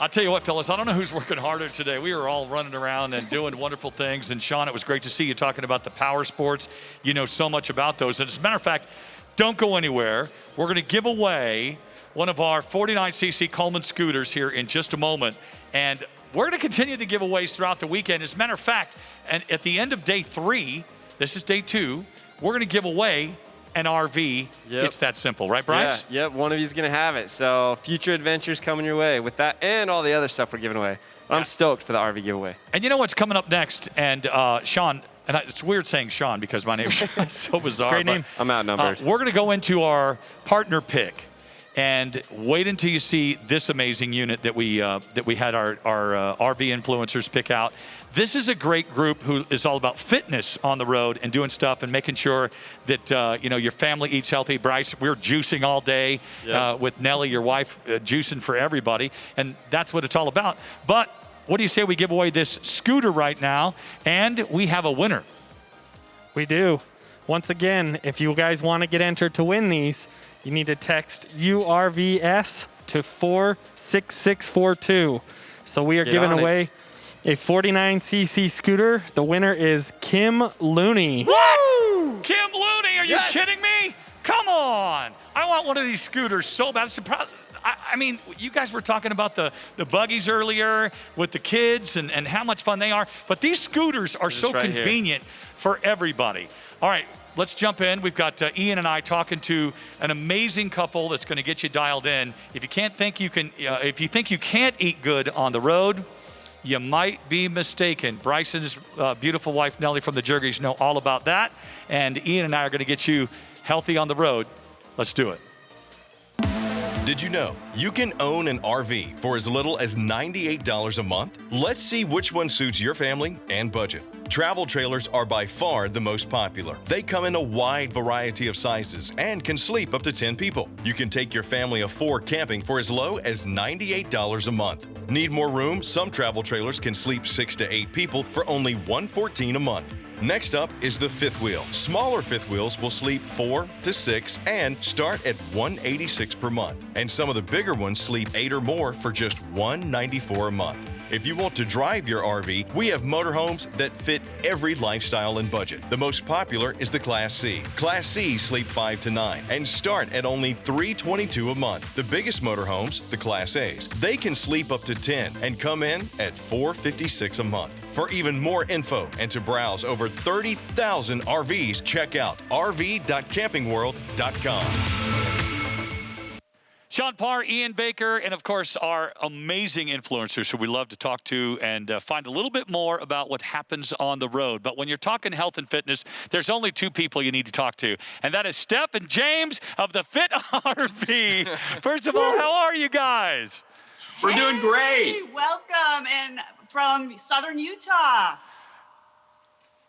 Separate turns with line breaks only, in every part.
I'll tell you what, fellas, I don't know who's working harder today. We are all running around and doing wonderful things. And Sean, it was great to see you talking about the power sports. You know so much about those. And as a matter of fact, don't go anywhere. We're going to give away one of our 49cc Coleman scooters here in just a moment. And we're going to continue the giveaways throughout the weekend. As a matter of fact, and at the end of day 3, this is day 2, we're going to give away an RV. Yep. It's that simple, right, Bryce?
Yeah, yep, one of you's going to have it. So future adventures coming your way with that and all the other stuff we're giving away. I'm stoked for the RV giveaway.
And you know what's coming up next? And Sean, and it's weird saying Sean because my name is so bizarre.
Great name.
I'm outnumbered.
We're going to go into our partner pick. And wait until you see this amazing unit that we had our RV influencers pick out. This is a great group who is all about fitness on the road and doing stuff and making sure that your family eats healthy. Bryce, we're juicing all day with Nellie, your wife, juicing for everybody, and that's what it's all about. But what do you say we give away this scooter right now, and we have a winner?
We do. Once again, if you guys want to get entered to win these, you need to text URVS to 46642. So we are giving away a 49cc scooter. The winner is Kim Looney.
What? Kim Looney? Are you kidding me? Come on. I want one of these scooters so bad. I mean, you guys were talking about the buggies earlier with the kids and how much fun they are. But these scooters are so convenient for everybody. All right. Let's jump in. We've got Ian and I talking to an amazing couple that's going to get you dialed in. If you think you can't eat good on the road, you might be mistaken. Bryce and his beautiful wife Nellie from the Jergys know all about that, and Ian and I are going to get you healthy on the road. Let's do it.
Did you know you can own an RV for as little as $98 a month? Let's see which one suits your family and budget. Travel trailers are by far the most popular. They come in a wide variety of sizes and can sleep up to 10 people. You can take your family of 4 camping for as low as $98 a month. Need more room? Some travel trailers can sleep 6 to 8 people for only $114 a month. Next up is the fifth wheel. Smaller fifth wheels will sleep 4 to 6 and start at $186 per month. And some of the bigger ones sleep 8 or more for just $194 a month. If you want to drive your RV, we have motorhomes that fit every lifestyle and budget. The most popular is the Class C. Class C sleep 5 to 9 and start at only $322 a month. The biggest motorhomes, the Class A's, they can sleep up to 10 and come in at $456 a month. For even more info and to browse over 30,000 RVs, check out rv.campingworld.com.
Sean Parr, Ian Baker, and of course our amazing influencers who we love to talk to and find a little bit more about what happens on the road. But when you're talking health and fitness, there's only 2 people you need to talk to, and that is Stef and James of the Fit RV. First of all, how are you guys?
We're doing great.
Welcome, and from Southern Utah.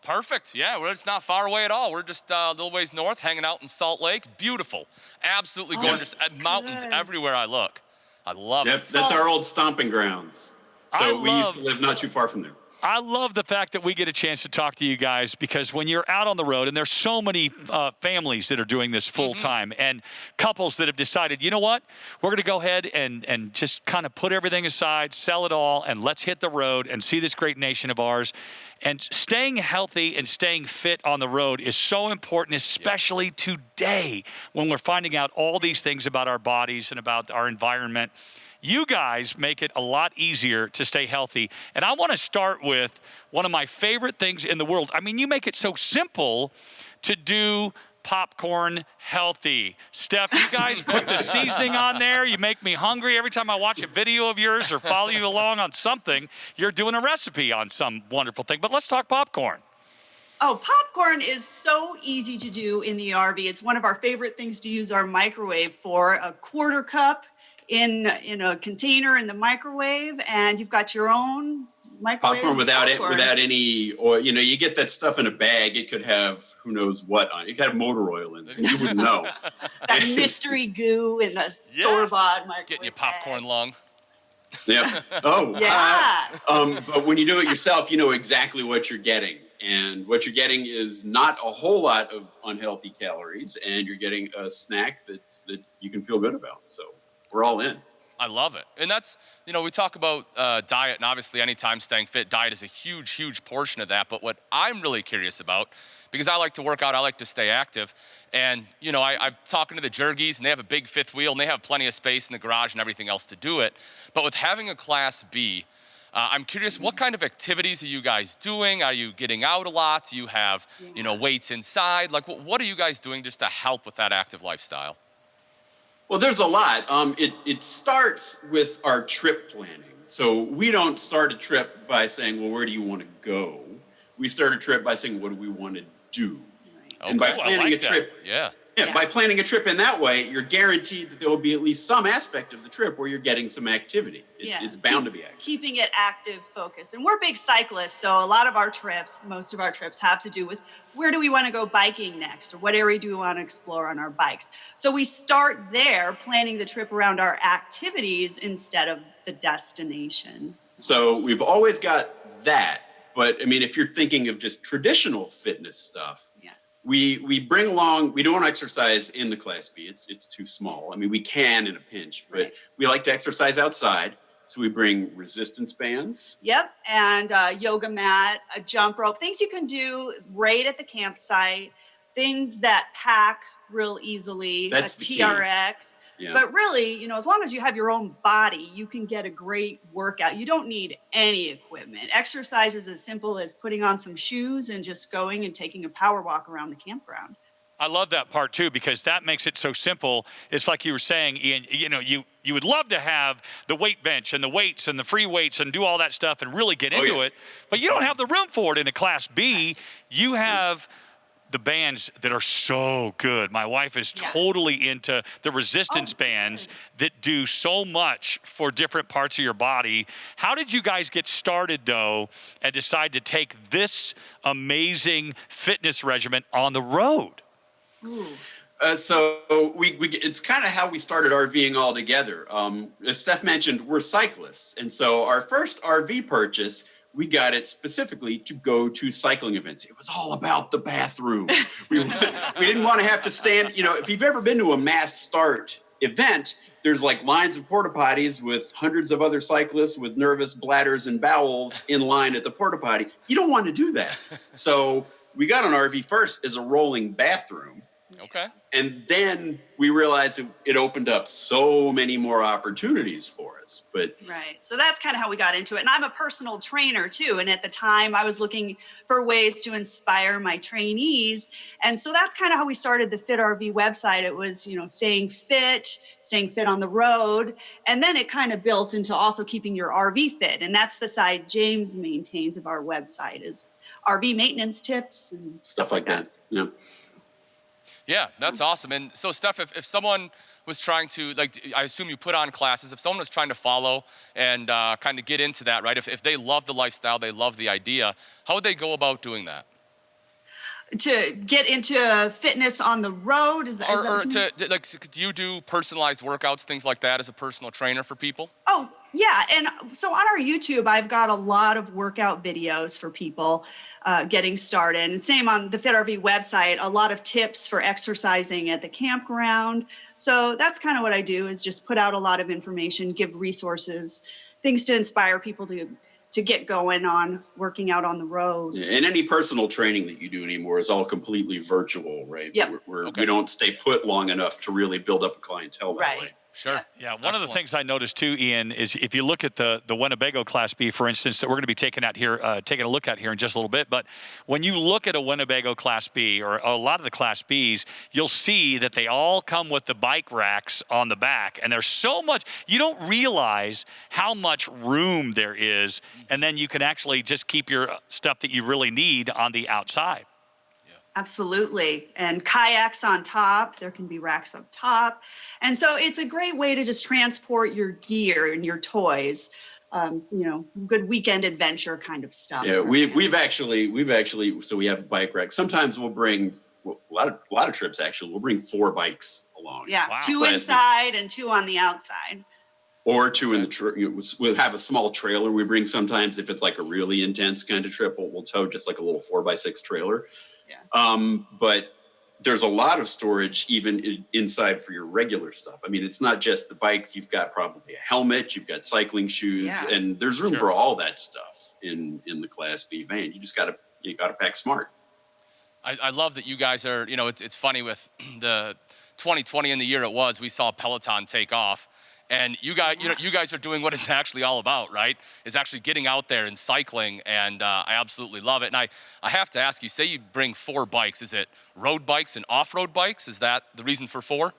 Perfect. Yeah, it's not far away at all. We're just a little ways north, hanging out in Salt Lake. Beautiful. Absolutely gorgeous. Mountains everywhere I look. I love it.
That's our old stomping grounds. So we used to live not too far from there.
I love the fact that we get a chance to talk to you guys, because when you're out on the road, and there's so many families that are doing this full time, and couples that have decided, you know what, we're going to go ahead and just kind of put everything aside, sell it all, and let's hit the road and see this great nation of ours. And staying healthy and staying fit on the road is so important, especially today when we're finding out all these things about our bodies and about our environment. You guys make it a lot easier to stay healthy. And I want to start with one of my favorite things in the world. I mean, you make it so simple to do popcorn healthy. Stef, you guys put the seasoning on there. You make me hungry every time I watch a video of yours or follow you along on something. You're doing a recipe on some wonderful thing. But let's talk popcorn.
Oh, popcorn is so easy to do in the RV. It's one of our favorite things to use our microwave for. A quarter cup in a container in the microwave, and you've got your own microwave
popcorn without any oil. You know, you get that stuff in a bag. It could have who knows what on it. It could have motor oil in it. You wouldn't know.
That mystery goo in the store-bought microwave.
Getting your popcorn lung.
Yeah. Oh,
yeah.
But when you do it yourself, you know exactly what you're getting. And what you're getting is not a whole lot of unhealthy calories, and you're getting a snack that you can feel good about. So we're all in.
I love it. And that's, we talk about diet, and obviously anytime staying fit, diet is a huge, huge portion of that. But what I'm really curious about, because I like to work out, I like to stay active. And, I'm talking to the Jergies, and they have a big fifth wheel, and they have plenty of space in the garage and everything else to do it. But with having a Class B, I'm curious, what kind of activities are you guys doing? Are you getting out a lot? Do you have, weights inside? Like, what are you guys doing just to help with that active lifestyle?
Well, there's a lot. It starts with our trip planning. So we don't start a trip by saying, well, where do you want to go? We start a trip by saying, what do we want to do?
Okay.
And by planning a trip, by planning a trip in that way, you're guaranteed that there will be at least some aspect of the trip where you're getting some activity. It's bound to be active.
Keeping it active, focused. And we're big cyclists, so a lot of our trips, most of our trips have to do with where do we want to go biking next, or what area do we want to explore on our bikes. So we start there, planning the trip around our activities instead of the destination.
So we've always got that. But I mean, if you're thinking of just traditional fitness stuff, we bring along, we don't exercise in the Class B. It's too small. I mean, we can in a pinch, but we like to exercise outside. So we bring resistance bands.
Yep, and a yoga mat, a jump rope, things you can do right at the campsite, things that pack real easily,
That's
a
the key.
TRX.
Yeah.
But really, as long as you have your own body, you can get a great workout. You don't need any equipment. Exercise is as simple as putting on some shoes and just going and taking a power walk around the campground.
I love that part too, because that makes it so simple. It's like you were saying, Ian, you would love to have the weight bench and the weights and the free weights and do all that stuff and really get into it, but you don't have the room for it in a Class B. You have the bands that are so good. My wife is totally into the resistance bands that do so much for different parts of your body. How did you guys get started, though, and decide to take this amazing fitness regimen on the road?
So it's kind of how we started RVing all together. As Steph mentioned, we're cyclists. And so our first RV purchase, we got it specifically to go to cycling events. It was all about the bathroom. We didn't want to have to stand, if you've ever been to a mass start event, there's like lines of porta potties with hundreds of other cyclists with nervous bladders and bowels in line at the porta potty. You don't want to do that. So we got an RV first as a rolling bathroom.
Okay.
And then we realized it opened up so many more opportunities for us. But
Right. So that's kind of how we got into it. And I'm a personal trainer too. And at the time I was looking for ways to inspire my trainees. And so that's kind of how we started the Fit RV website. It was, staying fit on the road. And then it kind of built into also keeping your RV fit. And that's the side James maintains of our website is RV maintenance tips and
stuff like that. Yeah.
Yeah, that's awesome. And so, Steph, if someone was trying to, I assume you put on classes, if someone was trying to follow and kind of get into that, right? If they love the lifestyle, they love the idea, how would they go about doing that?
To get into fitness on the road?
Do you do personalized workouts, things like that as a personal trainer for people?
Oh, yeah. And so on our YouTube, I've got a lot of workout videos for people getting started. And same on the Fit RV website, a lot of tips for exercising at the campground. So that's kind of what I do is just put out a lot of information, give resources, things to inspire people to get going on working out on the road.
Yeah, and any personal training that you do anymore is all completely virtual, right?
Yep.
We don't stay put long enough to really build up a clientele that way.
Sure.
Yeah, one of the things I noticed too, Ian, is if you look at the Winnebago Class B, for instance, that we're going to be taking a look at here in just a little bit. But when you look at a Winnebago Class B or a lot of the Class Bs, you'll see that they all come with the bike racks on the back. And there's so much, you don't realize how much room there is. And then you can actually just keep your stuff that you really need on the outside.
Absolutely. And kayaks on top, there can be racks up top. And so it's a great way to just transport your gear and your toys, good weekend adventure kind of stuff.
Yeah, we've actually, so we have bike racks. Sometimes we'll bring, a lot of trips actually, we'll bring 4 bikes along.
Yeah,
Wow.
2 inside and 2 on the outside.
Or 2 in the we'll have a small trailer we bring sometimes if it's like a really intense kind of trip. We'll tow just like a little 4x6 trailer.
Yeah.
But there's a lot of storage even inside for your regular stuff. I mean, it's not just the bikes. You've got probably a helmet, you've got cycling shoes, and there's room for all that stuff in the Class B van. You just gotta pack smart.
I love that you guys are, it's funny with the 2020 and the year it was, we saw Peloton take off. And you guys are doing what it's actually all about, right? Is actually getting out there and cycling, and I absolutely love it. And I have to ask you, say you bring 4 bikes, is it road bikes and off-road bikes? Is that the reason for 4?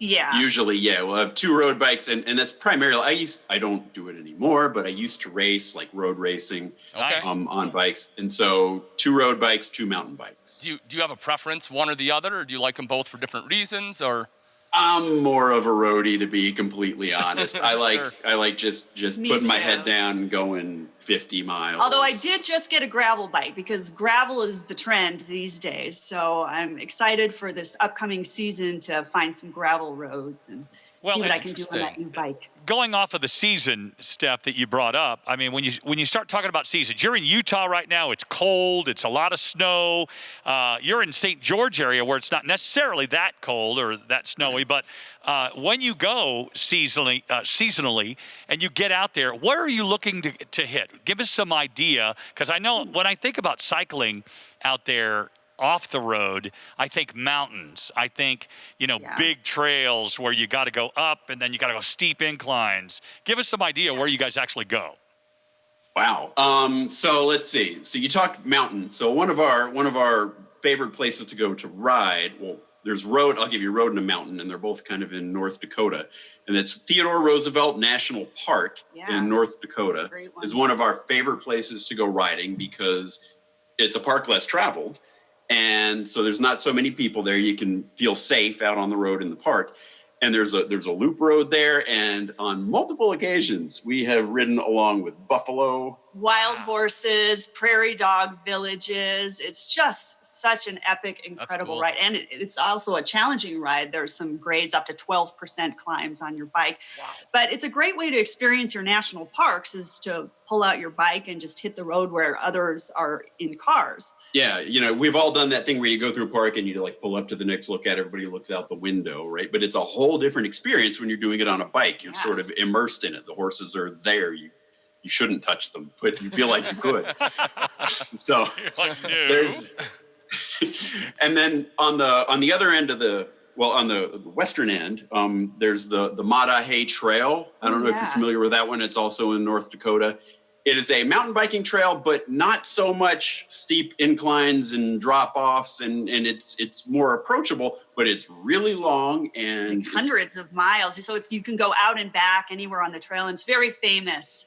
Yeah.
Usually, yeah. We'll have 2 road bikes, and that's primarily, I don't do it anymore, but I used to race, like road racing on bikes. And so 2 road bikes, 2 mountain bikes.
Do you have a preference, one or the other, or do you like them both for different reasons, or?
I'm more of a roadie, to be completely honest. I like just putting my head down and going 50 miles.
Although I did just get a gravel bike because gravel is the trend these days. So I'm excited for this upcoming season to find some gravel roads and see what I can do on that new bike.
Going off of the season, Steph, that you brought up, I mean, when you start talking about seasons, you're in Utah right now. It's cold. It's a lot of snow. You're in St. George area where it's not necessarily that cold or that snowy. But when you go seasonally and you get out there, what are you looking to hit? Give us some idea, because I know when I think about cycling out there, off the road, I think mountains. I think, big trails where you got to go up and then you got to go steep inclines. Give us some idea where you guys actually go.
Wow. So let's see. So you talked mountains. So one of our favorite places to go to ride, well, there's road, I'll give you road and a mountain, and they're both kind of in North Dakota. And it's Theodore Roosevelt National Park in North Dakota. Is one of our favorite places to go riding because it's a park less traveled. And so there's not so many people there. You can feel safe out on the road in the park. And there's a loop road there. And on multiple occasions, we have ridden along with buffalo,
wild horses, prairie dog villages. It's just such an epic, incredible ride. And it's also a challenging ride. There's some grades up to 12% climbs on your bike. Wow. But it's a great way to experience your national parks is to pull out your bike and just hit the road where others are in cars.
Yeah, we've all done that thing where you go through a park and you pull up to the next look at, everybody looks out the window, right? But it's a whole different experience when you're doing it on a bike. You're sort of immersed in it. The horses are there. You shouldn't touch them, but you feel like you could. So there's, and then on the other end of on the western end, there's the Madahe Trail. I don't know if you're familiar with that one. It's also in North Dakota. It is a mountain biking trail, but not so much steep inclines and drop-offs, and it's more approachable, but it's really long and
hundreds of miles. So you can go out and back anywhere on the trail, and it's very famous.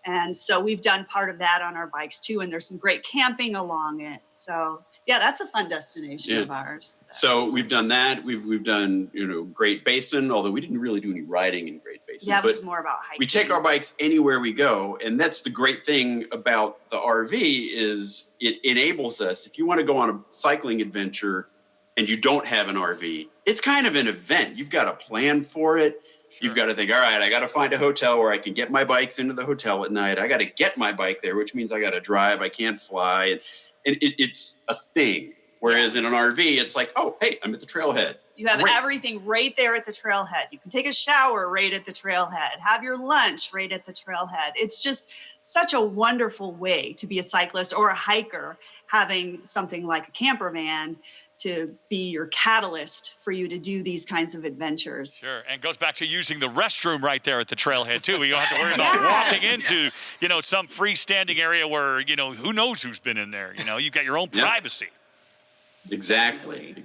And so we've done part of that on our bikes too, and there's some great camping along it. So yeah, that's a fun destination of ours.
So we've done that. We've done Great Basin, although we didn't really do any riding in Great Basin.
Yeah, it was more about hiking.
We take our bikes anywhere we go, and that's the great thing about the RV is it enables us. If you want to go on a cycling adventure and you don't have an RV, it's kind of an event. You've got to plan for it. Sure. You've got to think, all right, I got to find a hotel where I can get my bikes into the hotel at night. I got to get my bike there, which means I got to drive. I can't fly. And it's a thing. Whereas in an RV, it's like, oh, hey, I'm at the trailhead.
You have everything right there at the trailhead. You can take a shower right at the trailhead, have your lunch right at the trailhead. It's just such a wonderful way to be a cyclist or a hiker, having something like a camper van to be your catalyst for you to do these kinds of adventures.
Sure, and it goes back to using the restroom right there at the trailhead too. You don't have to worry about walking into, some freestanding area where, who knows who's been in there. You've got your own privacy.
Exactly.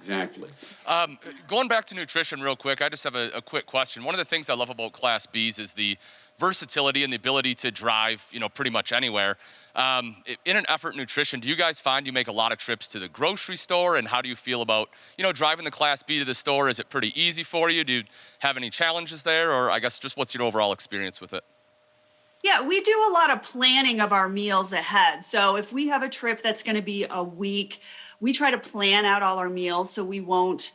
Going back to nutrition real quick, I just have a quick question. One of the things I love about Class Bs is the versatility and the ability to drive, pretty much anywhere. In an effort nutrition, do you guys find you make a lot of trips to the grocery store? And how do you feel about, driving the Class B to the store? Is it pretty easy for you? Do you have any challenges there? Or I guess just what's your overall experience with it?
Yeah, we do a lot of planning of our meals ahead. So if we have a trip that's going to be a week, we try to plan out all our meals so we won't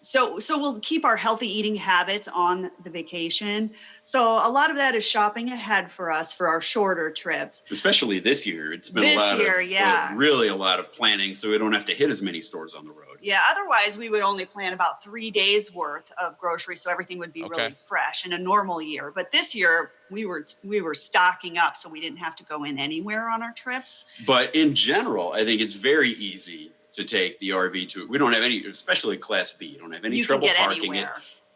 So we'll keep our healthy eating habits on the vacation. So a lot of that is shopping ahead for us for our shorter trips.
Especially this year. It's been
This
a lot
year,
of,
yeah.
really a lot of planning, so we don't have to hit as many stores on the road.
Yeah, otherwise we would only plan about 3 days worth of groceries, so everything would be really fresh in a normal year. But this year we were stocking up, so we didn't have to go in anywhere on our trips.
But in general, I think it's very easy to take the RV to. We don't have any, especially Class B. You don't have any trouble parking it.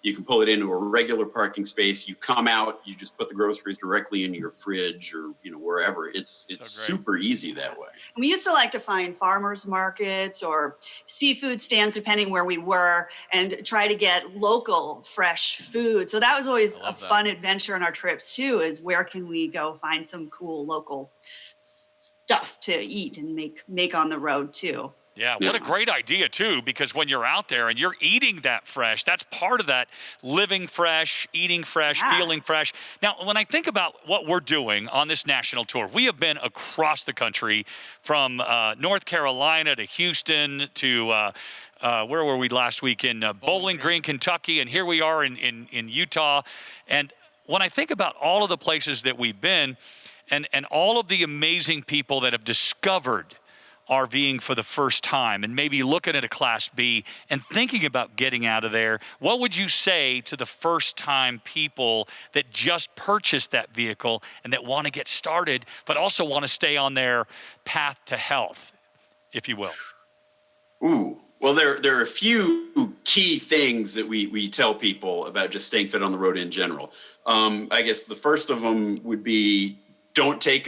You can pull it into a regular parking space. You come out, you just put the groceries directly in your fridge or wherever. It's super easy that way.
And we used to like to find farmers markets or seafood stands, depending where we were, and try to get local fresh food. So that was always a fun adventure on our trips too, is where can we go find some cool local stuff to eat and make on the road too.
Yeah, what a great idea, too, because when you're out there and you're eating that fresh, that's part of that living fresh, eating fresh, feeling fresh. Now, when I think about what we're doing on this national tour, we have been across the country from North Carolina to Houston to where were we last week? In Bowling Green, Kentucky, and here we are in Utah. And when I think about all of the places that we've been and all of the amazing people that have discovered RVing for the first time and maybe looking at a Class B and thinking about getting out of there, what would you say to the first-time people that just purchased that vehicle and that want to get started but also want to stay on their path to health, if you will?
Ooh. Well, there are a few key things that we tell people about just staying fit on the road in general. I guess the first of them would be don't get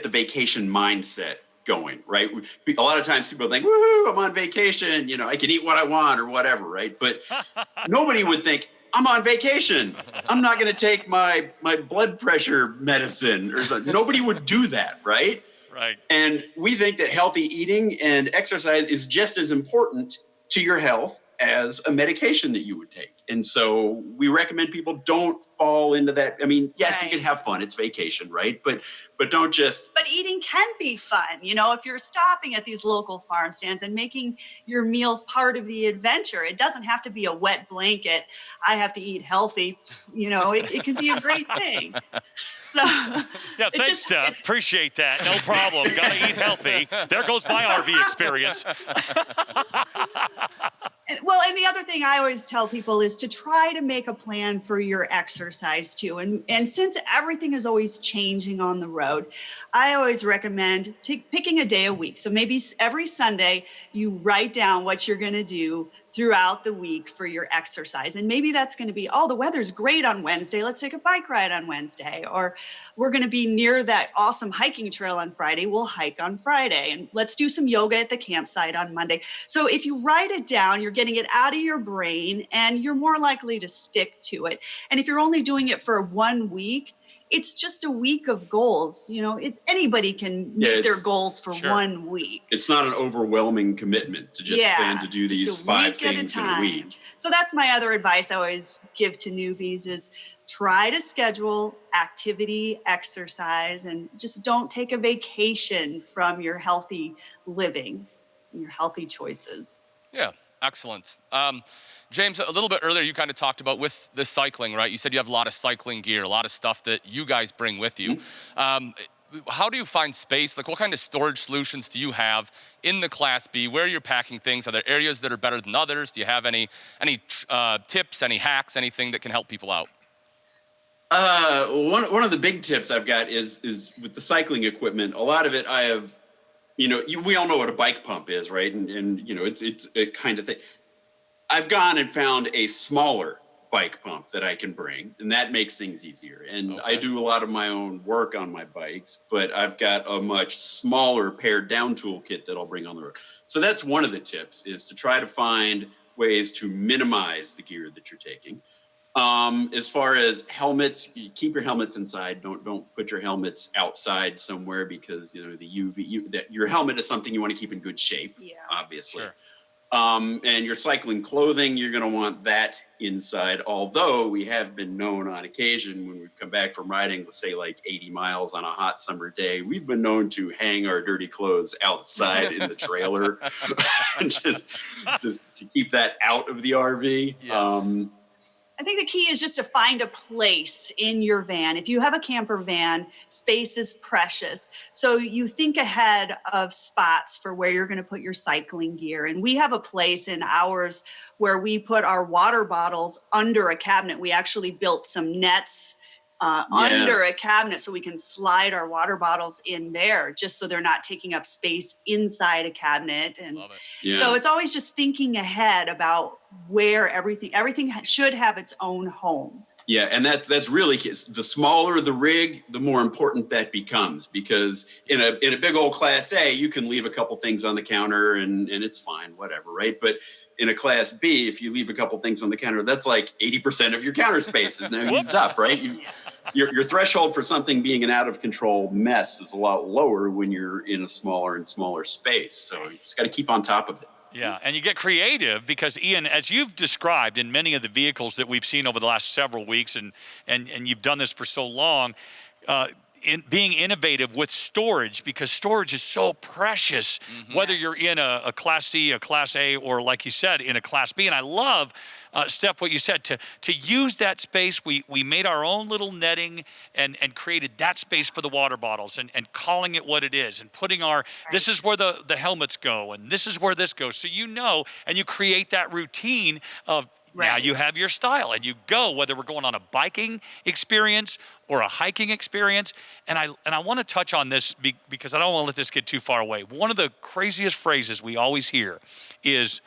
the vacation mindset going, right? A lot of times people think, woohoo, I'm on vacation, I can eat what I want or whatever, right? But nobody would think, I'm on vacation. I'm not going to take my blood pressure medicine or something. Nobody would do that, right?
Right.
And we think that healthy eating and exercise is just as important to your health as a medication that you would take. And so we recommend people don't fall into that. I mean, yes, you can have fun. It's vacation, right? But don't just.
But eating can be fun. If you're stopping at these local farm stands and making your meals part of the adventure, it doesn't have to be a wet blanket. I have to eat healthy. It can be a great thing. So
yeah, thanks, Steph. Appreciate that. No problem. Got to eat healthy. There goes my RV experience.
Well, and the other thing I always tell people is to try to make a plan for your exercise too. And since everything is always changing on the road, I always recommend picking a day a week. So maybe every Sunday you write down what you're going to do throughout the week for your exercise. And maybe that's going to be, the weather's great on Wednesday. Let's take a bike ride on Wednesday. Or we're going to be near that awesome hiking trail on Friday. We'll hike on Friday. And let's do some yoga at the campsite on Monday. So if you write it down, you're getting it out of your brain and you're more likely to stick to it. And if you're only doing it for 1 week, it's just a week of goals. Anybody can meet their goals for 1 week.
It's not an overwhelming commitment to just plan to do these 5 things in a week.
So that's my other advice I always give to newbies is try to schedule activity, exercise, and just don't take a vacation from your healthy living and your healthy choices.
Yeah, excellent. James, a little bit earlier, you kind of talked about with the cycling, right? You said you have a lot of cycling gear, a lot of stuff that you guys bring with you. How do you find space? Like, what kind of storage solutions do you have in the Class B? Where you're packing things? Are there areas that are better than others? Do you have any tips, any hacks, anything that can help people out?
One of the big tips I've got is with the cycling equipment. A lot of it I have, we all know what a bike pump is, right? And it's a kind of thing. I've gone and found a smaller bike pump that I can bring, and that makes things easier. And I do a lot of my own work on my bikes, but I've got a much smaller pared down toolkit that I'll bring on the road. So that's one of the tips, is to try to find ways to minimize the gear that you're taking. As far as helmets, you keep your helmets inside. Don't put your helmets outside somewhere because the UV. Your helmet is something you want to keep in good shape, obviously.
Sure.
And your cycling clothing, you're going to want that inside. Although we have been known on occasion when we've come back from riding, let's say like 80 miles on a hot summer day, we've been known to hang our dirty clothes outside in the trailer just to keep that out of the RV.
Yes.
I think the key is just to find a place in your van. If you have a camper van, space is precious. So you think ahead of spots for where you're going to put your cycling gear. And we have a place in ours where we put our water bottles under a cabinet. We actually built some nets under a cabinet so we can slide our water bottles in there, just so they're not taking up space inside a cabinet. And so it's always just thinking ahead about where everything should have its own home.
Yeah, and that's really the smaller the rig, the more important that becomes, because in a big old Class A, you can leave a couple things on the counter and it's fine, whatever, right? But in a Class B, if you leave a couple things on the counter, that's like 80% of your counter space is now used up, right? Your threshold for something being an out of control mess is a lot lower when you're in a smaller and smaller space. So you just got to keep on top of it.
Yeah, and you get creative because, Ian, as you've described in many of the vehicles that we've seen over the last several weeks, and you've done this for so long, in being innovative with storage, because storage is so precious, whether you're in a Class C, a Class A, or like you said, in a Class B. And I love, Steph, what you said, to use that space. We made our own little netting and created that space for the water bottles and calling it what it is and putting this is where the helmets go and this is where this goes. So and you create that routine of, now you have your style and you go, whether we're going on a biking experience or a hiking experience. And I want to touch on this because I don't want to let this get too far away. One of the craziest phrases we always hear is,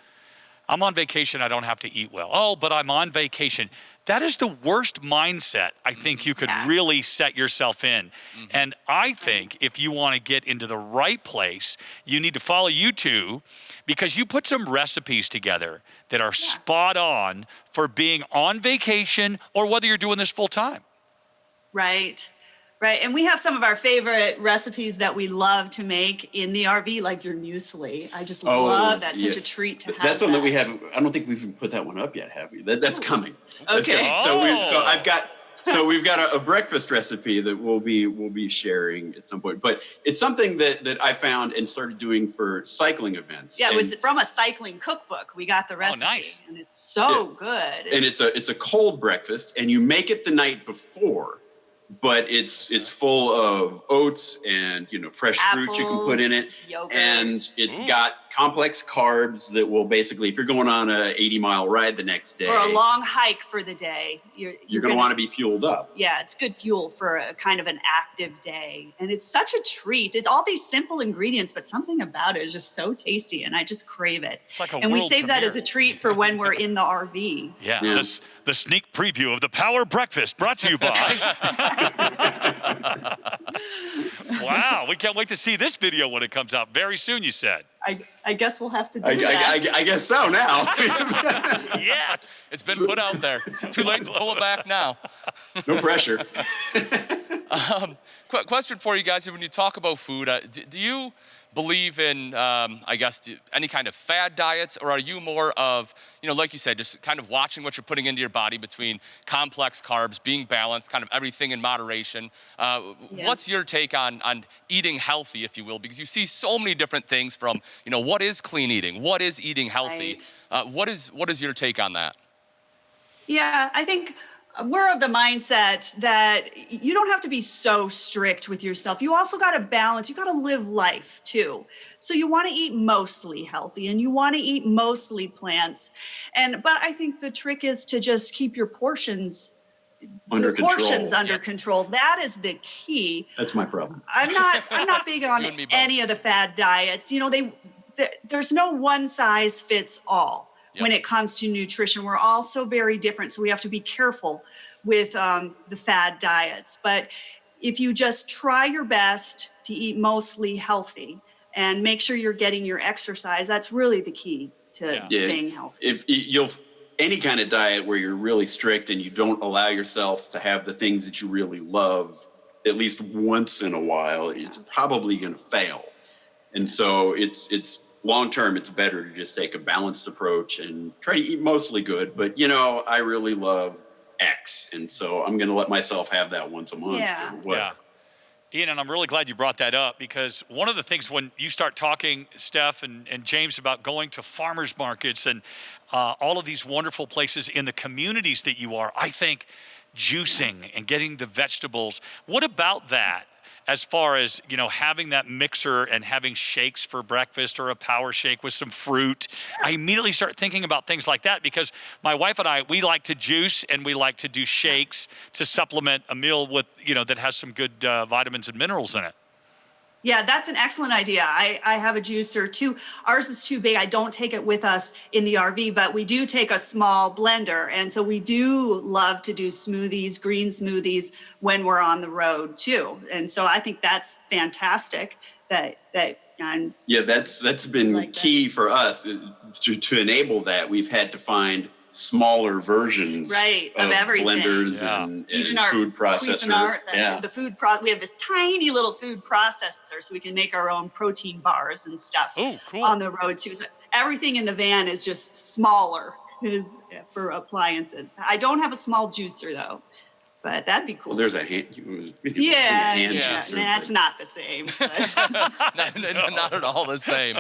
I'm on vacation, I don't have to eat well. Oh, but I'm on vacation. That is the worst mindset I think you could really set yourself in. And I think if you want to get into the right place, you need to follow you two, because you put some recipes together that are spot on for being on vacation or whether you're doing this full time.
Right. And we have some of our favorite recipes that we love to make in the RV, like your muesli. I just love that. Such a treat to have.
That's one that we haven't. I don't think we've even put that one up yet, have we? That's coming.
Okay.
So we've got a breakfast recipe that we'll be sharing at some point. But it's something that I found and started doing for cycling events.
Yeah, it was from a cycling cookbook. We got the recipe.
Oh, nice.
And it's so good.
And it's a cold breakfast, and you make it the night before. But it's full of oats and fresh fruit you can put in it,
yogurt.
And it's got complex carbs that will basically, if you're going on a 80-mile ride the next day
or a long hike for the day, you're
going to want to be fueled up.
Yeah, it's good fuel for a kind of an active day, and it's such a treat. It's all these simple ingredients, but something about it is just so tasty, and I just crave it.
It's like
and we save that as a treat for when we're in the RV.
Yeah. The sneak preview of the Power Breakfast brought to you by. Wow, we can't wait to see this video when it comes out very soon, you said.
I guess we'll have to do that.
I guess so now.
Yes.
It's been put out there. Too late to pull it back now.
No pressure.
Question for you guys. When you talk about food, do you believe in, any kind of fad diets, or are you more of, like you said, just kind of watching what you're putting into your body between complex carbs, being balanced, kind of everything in moderation? What's your take on eating healthy, if you will? Because you see so many different things from, what is clean eating? What is eating healthy?
Right.
What is your take on that?
Yeah, I think we're of the mindset that you don't have to be so strict with yourself. You also got to balance. You got to live life too. So you want to eat mostly healthy and you want to eat mostly plants. But I think the trick is to just keep your portions under control. That is the key.
That's my problem.
I'm not big on any of the fad diets. There's no one size fits all. Yep. When it comes to nutrition. We're all so very different, so we have to be careful with the fad diets. But if you just try your best to eat mostly healthy and make sure you're getting your exercise, that's really the key to staying healthy.
If any kind of diet where you're really strict and you don't allow yourself to have the things that you really love at least once in a while, it's probably going to fail. And so it's long term, it's better to just take a balanced approach and try to eat mostly good. But, you know, I really love X. And so I'm going to let myself have that once a month.
Yeah.
Or what.
Yeah. Ian, and I'm really glad you brought that up, because one of the things when you start talking, Steph and James, about going to farmers markets and all of these wonderful places in the communities that you are, I think juicing and getting the vegetables. What about that? As far as, you know, having that mixer and having shakes for breakfast or a power shake with some fruit, I immediately start thinking about things like that, because my wife and I, we like to juice and we like to do shakes to supplement a meal with, you know, that has some good vitamins and minerals in it.
Yeah, that's an excellent idea. I have a juicer too. Ours is too big. I don't take it with us in the RV, but we do take a small blender. And so we do love to do smoothies, green smoothies when we're on the road too. And so I think that's fantastic
Yeah, that's been
like
key for us to enable that. We've had to find smaller versions
of everything.
blenders
Yeah.
and
even our
food processor.
Cuisinart, the food we have this tiny little food processor, so we can make our own protein bars and stuff
cool.
on the road too. So everything in the van is just smaller for appliances. I don't have a small juicer though, but that'd be cool.
Well, there's a hand.
Yeah,
juicer,
that's
but-
not the same. but-
Not at all the same.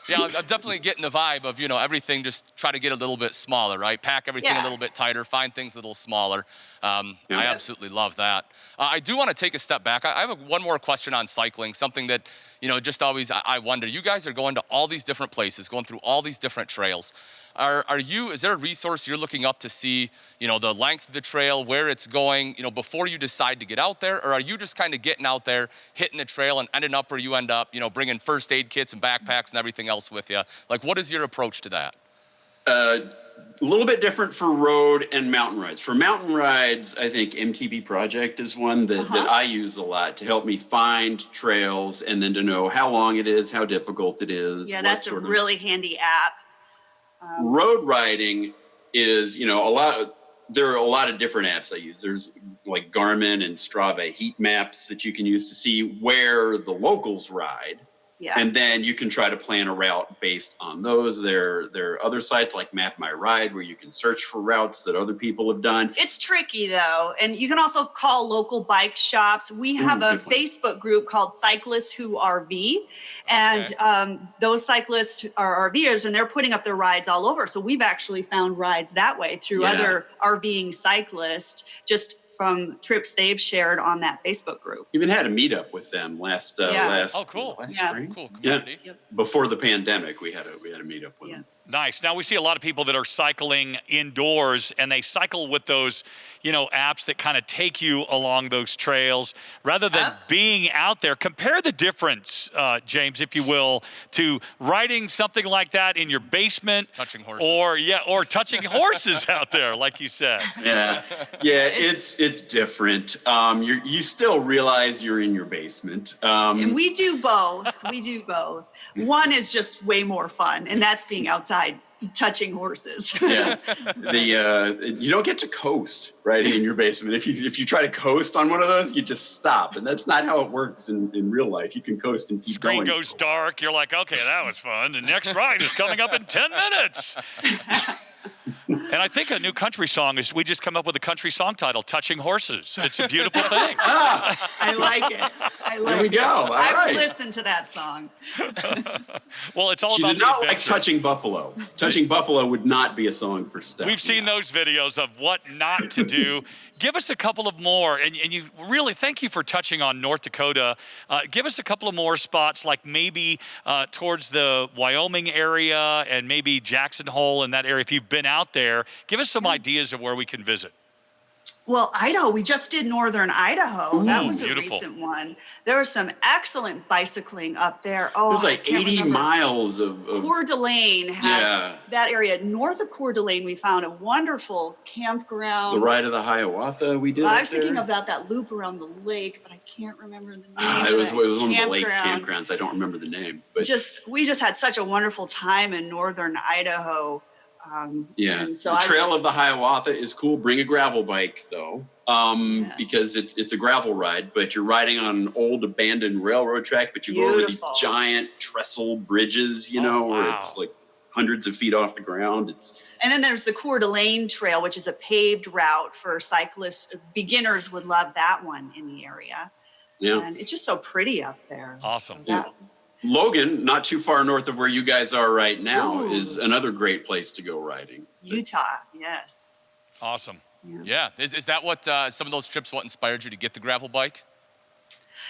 Yeah, I'm definitely getting the vibe of, you know, everything just try to get a little bit smaller, right? Pack everything
Yeah.
a little bit tighter, find things a little smaller. I
Yeah.
absolutely love that. I do want to take a step back. I have one more question on cycling, something that, you know, just always I wonder. You guys are going to all these different places, going through all these different trails. Is there a resource you're looking up to see, you know, the length of the trail, where it's going, you know, before you decide to get out there? Or are you just kind of getting out there, hitting the trail and ending up where you end up, you know, bringing first aid kits and backpacks and everything else with you? Like, what is your approach to that?
A little bit different for road and mountain rides. For mountain rides, I think MTB Project is one that I use a lot to help me find trails and then to know how long it is, how difficult it is.
yeah,
what
that's a
sort of-
really handy app.
Road riding is, you know, there are a lot of different apps I use. There's like Garmin and Strava heat maps that you can use to see where the locals ride.
Yeah.
And then you can try to plan a route based on those. There are other sites like Map My Ride where you can search for routes that other people have done.
It's tricky though, and you can also call local bike shops. We have a
good one.
Facebook group called Cyclists Who RV, and those cyclists are RVers, and they're putting up their rides all over. So we've actually found rides that way through
Yeah.
other RVing cyclists, just from trips they've shared on that Facebook group.
Even had a meetup with them last
Oh, cool.
last
Yeah.
spring.
Cool community.
Yeah. Before the pandemic, we had a meetup with
Yeah.
them.
Nice. Now we see a lot of people that are cycling indoors, and they cycle with those, you know, apps that kind of take you along those trails rather than being out there. Compare the difference, James, if you will, to riding something like that in your basement,
Touching horses.
or touching horses out there, like you said.
Yeah, it's different. You still realize you're in your basement.
And we do both. One is just way more fun, and that's being outside touching horses.
Yeah, you don't get to coast right in your basement. If you try to coast on one of those, you just stop, and that's not how it works in real life. You can coast and keep
Screen
going.
goes dark. You're like, okay, that was fun. The next ride is coming up in 10 minutes. And I think a new country song we just come up with a country song title, Touching Horses. It's a beautiful thing.
I like it.
There we go. All
I
right.
would listen to that song.
Well, it's all
She
about
did
the
not like
adventure.
Touching Buffalo. Touching Buffalo would not be a song for Steph.
We've seen those videos of what not to do. Give us a couple of more, and you really, thank you for touching on North Dakota. Give us a couple of more spots, like maybe towards the Wyoming area and maybe Jackson Hole in that area. If you've been out there, give us some ideas of where we can visit.
Well, Idaho, we just did northern Idaho. That was a
beautiful.
recent one. There was some excellent bicycling up there. Oh,
There's
I
like
can't
80
remember.
miles of
Coeur d'Alene has
Yeah.
that area. North of Coeur d'Alene, we found a wonderful campground.
the ride of the Hiawatha we did.
I
up
was thinking
there.
about that loop around the lake, but I can't remember the name.
It was
of
one
that
of the lake
campground.
campgrounds. I don't remember the name, but
We just had such a wonderful time in northern Idaho.
yeah,
and so
the
I
Trail of the Hiawatha is cool. Bring a gravel bike though. because it's a gravel ride, but you're riding on an old abandoned railroad track, but you go over these giant trestle bridges, where it's like hundreds of feet off the ground.
And then there's the Coeur d'Alene Trail, which is a paved route for cyclists. Beginners would love that one in the area.
Yeah.
And it's just so pretty up there.
Awesome.
So
Logan, not too far north of where you guys are right now, is another great place to go riding.
Utah, yes.
Awesome.
Yeah. Is that what some of those trips, what inspired you to get the gravel bike?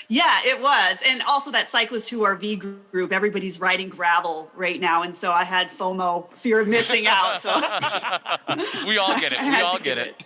Yeah, it was. And also that Cyclist Who RV group, everybody's riding gravel right now. And so I had FOMO, fear of missing out. So
We all get it. We all get it.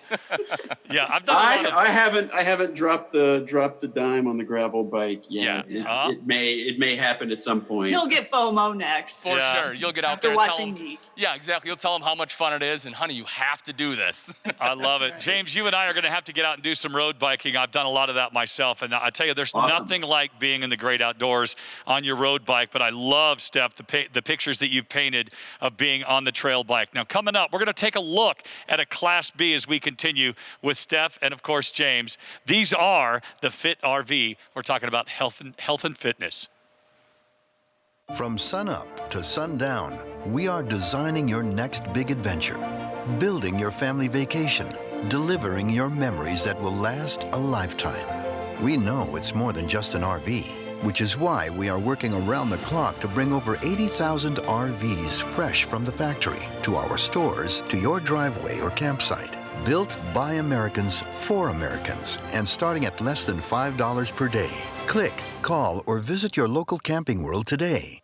Yeah, I've done a lot of...
I haven't dropped the dime on the gravel bike yet.
Yeah.
It may happen at some point.
You'll get FOMO next.
For sure. You'll get out
After
there and
watching
tell them.
me.
Yeah, exactly. You'll tell them how much fun it is. And honey, you have to do this.
I love it. James, you and I are going to have to get out and do some road biking. I've done a lot of that myself. And I tell you, there's nothing like being in the great outdoors on your road bike. But I love, Stef, the pictures that you've painted of being on the trail bike. Now, coming up, we're going to take a look at a Class B as we continue with Stef and, of course, James. These are the Fit RV. We're talking about health and fitness.
From sunup to sundown, we are designing your next big adventure, building your family vacation, delivering your memories that will last a lifetime. We know it's more than just an RV, which is why we are working around the clock to bring over 80,000 RVs fresh from the factory to our stores, to your driveway or campsite. Built by Americans for Americans and starting at less than $5 per day. Click, call, or visit your local Camping World today.